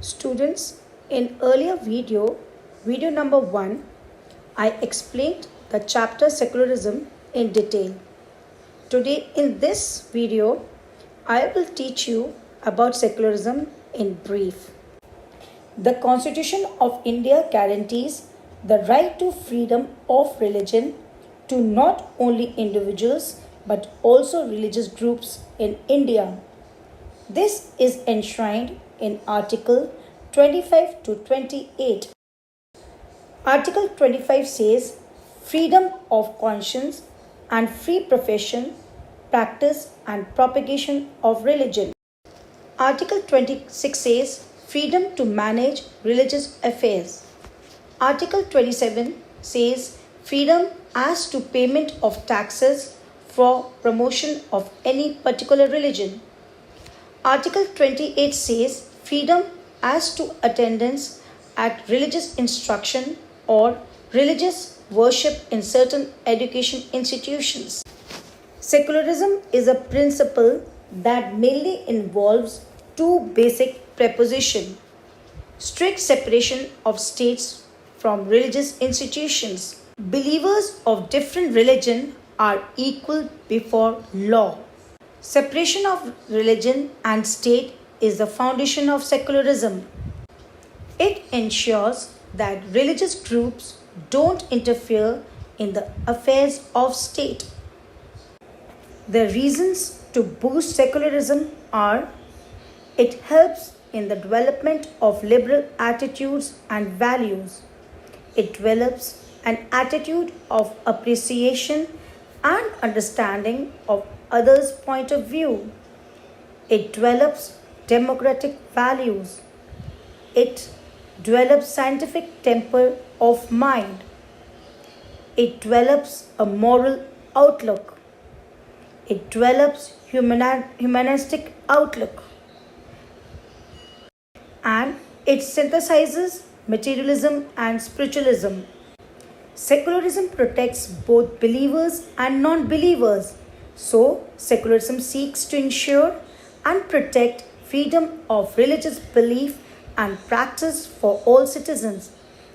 Students, in earlier video number 1, I explained the chapter Secularism in detail. Today in this video, I will teach you about secularism in brief. The Constitution of India guarantees the right to freedom of religion to not only individuals but also religious groups in India. This is enshrined in Article 25 to 28. Article 25 says freedom of conscience and free profession, practice and propagation of religion. Article 26 says freedom to manage religious affairs. Article 27 says freedom as to payment of taxes for promotion of any particular religion. Article 28 says freedom as to attendance at religious instruction or religious worship in certain education institutions. Secularism is a principle that mainly involves two basic propositions: strict separation of states from religious institutions. Believers of different religion are equal before law. Separation of religion and state is the foundation of secularism. It ensures that religious groups don't interfere in the affairs of state. The reasons to boost secularism are: it helps in the development of liberal attitudes and values. It develops an attitude of appreciation and understanding of others' point of view. It develops democratic values. It develops scientific temper of mind. It develops a moral outlook. It develops humanistic outlook. And it synthesizes materialism and spiritualism. Secularism protects both believers and non-believers. So, secularism seeks to ensure and protect freedom of religious belief and practice for all citizens.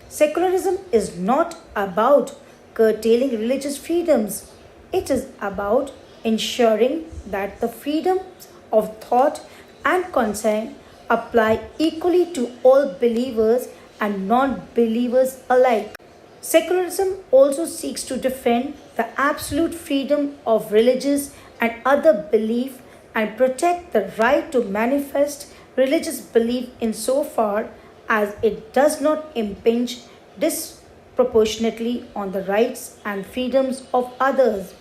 Secularism is not about curtailing religious freedoms. It is about ensuring that the freedoms of thought and conscience apply equally to all believers and non-believers alike. Secularism also seeks to defend the absolute freedom of religious and other belief and protect the right to manifest religious belief insofar as it does not impinge disproportionately on the rights and freedoms of others.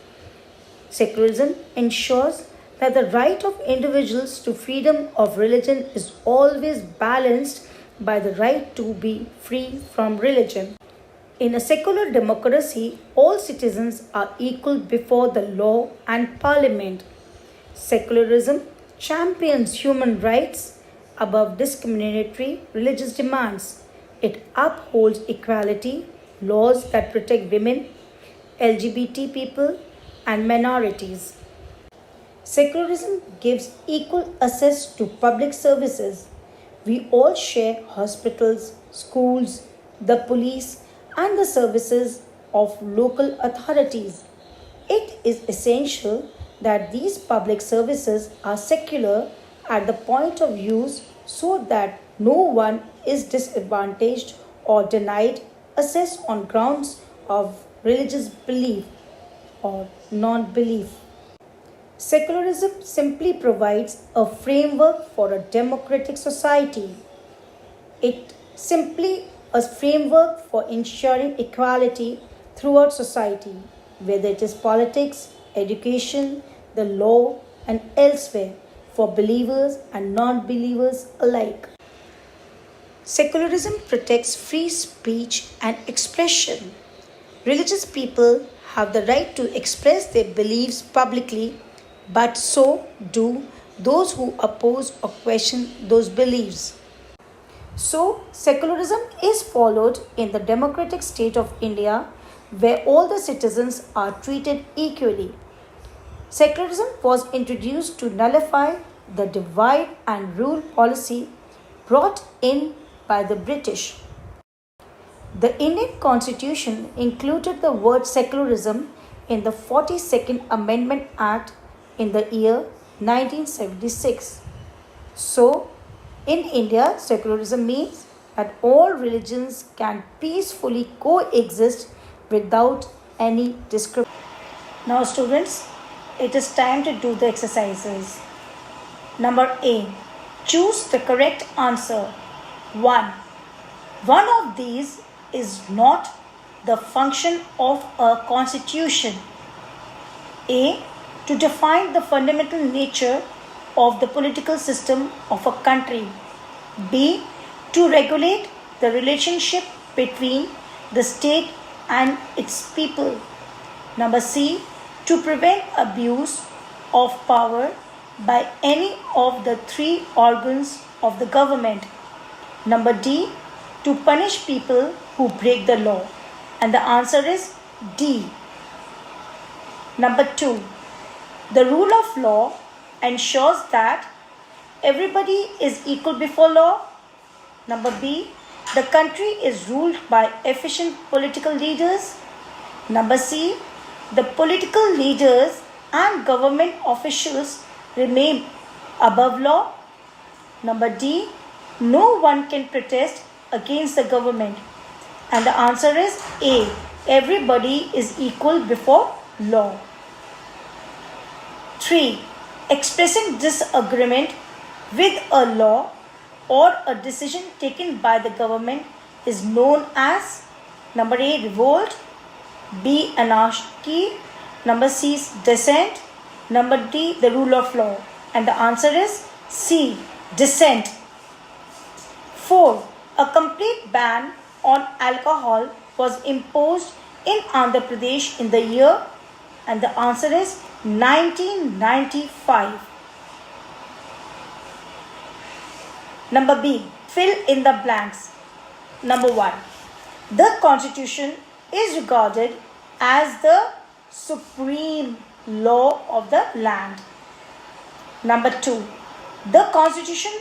Secularism ensures that the right of individuals to freedom of religion is always balanced by the right to be free from religion. In a secular democracy, all citizens are equal before the law and parliament. Secularism champions human rights above discriminatory religious demands. It upholds equality, laws that protect women, LGBT people, and minorities. Secularism gives equal access to public services. We all share hospitals, schools, the police, and the services of local authorities. It is essential that these public services are secular at the point of use so that no one is disadvantaged or denied access on grounds of religious belief or non-belief. Secularism simply provides a framework for a democratic society. It simply a framework for ensuring equality throughout society, whether it is politics, education, the law, and elsewhere, for believers and non-believers alike. Secularism protects free speech and expression. Religious people have the right to express their beliefs publicly, but so do those who oppose or question those beliefs. So, secularism is followed in the democratic state of India, where all the citizens are treated equally. Secularism was introduced to nullify the divide and rule policy brought in by the British. The Indian Constitution included the word secularism in the 42nd Amendment Act in the year 1976. So, in India, secularism means that all religions can peacefully coexist without any discrimination. Now, students, it is time to do the exercises. Number A. Choose the correct answer. 1. One of these is not the function of a constitution. A. To define the fundamental nature of the political system of a country. B. To regulate the relationship between the state and its people. Number C. To prevent abuse of power by any of the three organs of the government. Number D. To punish people who break the law. And the answer is D. Number 2. The rule of law ensures that everybody is equal before law. Number B. The country is ruled by efficient political leaders. Number C. The political leaders and government officials remain above law. Number D. No one can protest against the government. And the answer is A. Everybody is equal before law. 3. Expressing disagreement with a law or a decision taken by the government is known as number A. Revolt, B. Anarchy, number C. Dissent, number D. The rule of law. And the answer is C. Dissent. 4. A complete ban on alcohol was imposed in Andhra Pradesh in the year, and the answer is 1995. Number B. Fill in the blanks. Number 1. The Constitution is regarded as the supreme law of the land. Number 2. The Constitution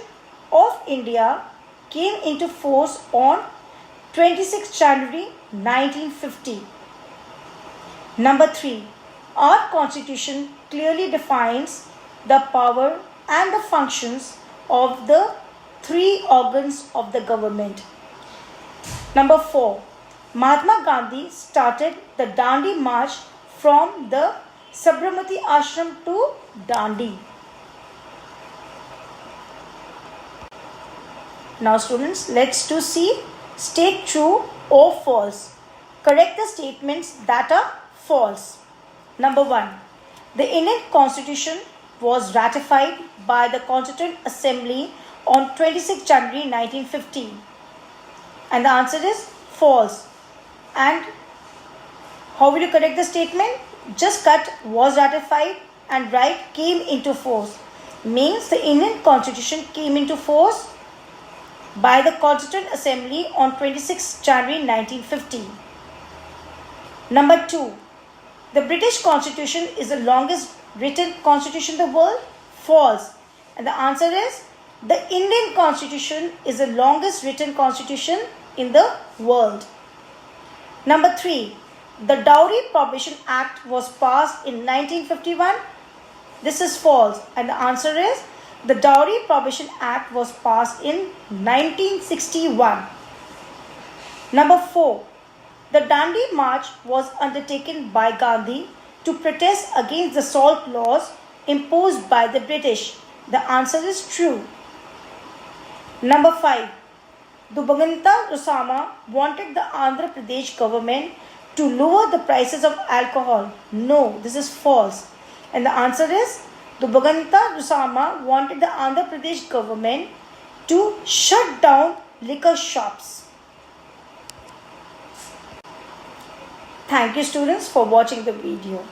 of India came into force on 26 January 1950. Number 3. Our Constitution clearly defines the power and the functions of the three organs of the government. Number 4. Mahatma Gandhi started the Dandi March from the Sabarmati Ashram to Dandi. Now students, let's to see state true or false. Correct the statements that are false. Number 1. The Indian Constitution was ratified by the Constituent Assembly on 26 January 1950. And the answer is false. And how will you correct the statement? Just cut was ratified and write came into force. Means the Indian Constitution came into force by the Constituent Assembly on 26 January 1950. Number 2. The British Constitution is the longest written constitution in the world. False. And the answer is the Indian Constitution is the longest written constitution in the world. Number 3. The Dowry Prohibition Act was passed in 1951. This is false. And the answer is the Dowry Prohibition Act was passed in 1961. Number 4. The Dandi March was undertaken by Gandhi to protest against the salt laws imposed by the British. The answer is true. Number 5. Dubaganta Rusama wanted the Andhra Pradesh government to lower the prices of alcohol. No, this is false. And the answer is Dubaganta Rusama wanted the Andhra Pradesh government to shut down liquor shops. Thank you students for watching the video.